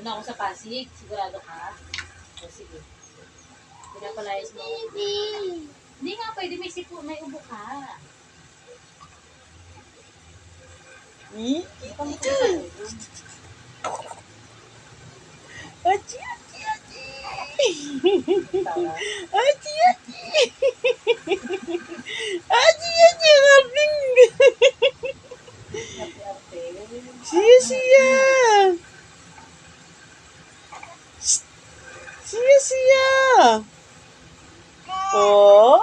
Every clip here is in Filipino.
Doon ako sa Pasig. Sigurado ka? O sige. Pinapalayas mo. Hindi nga pwede. May ubo ka. Baka mo ka sa ubo. Achi, achi, achi. Achi, achi. Achi, achi, raping. Siya, siya. Siya, siya. Oh?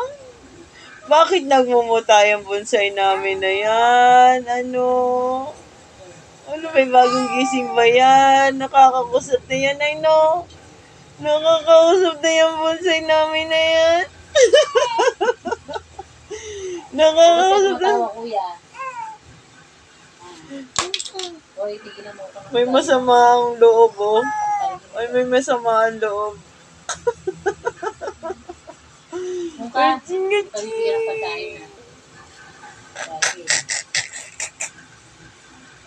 Bakit nagmumuta yung bonsai namin na yan? Ano? Ano, may bagong gising ba yan? Nakakakusap na yan, ay no? Nakakausap na yung bonsai namin na yan. Nakakausap na. Matawa, kuya. Oy, tigilan mo. May masama ang loob, oh. Ay, may masama ang loob. Mukha. Gaching, Pagpipira pa tayo gaching. na.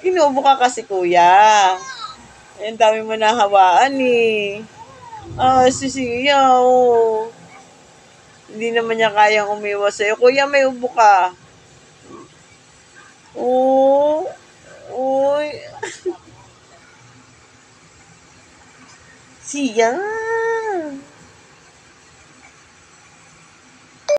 Inuubo ka kasi, kuya. Ang dami mo nahawaan, eh. Ah, si Siya, oh. Hindi naman niya kayang umiwas sa'yo. Kuya, may ubo ka. Oh. Uy. Siya.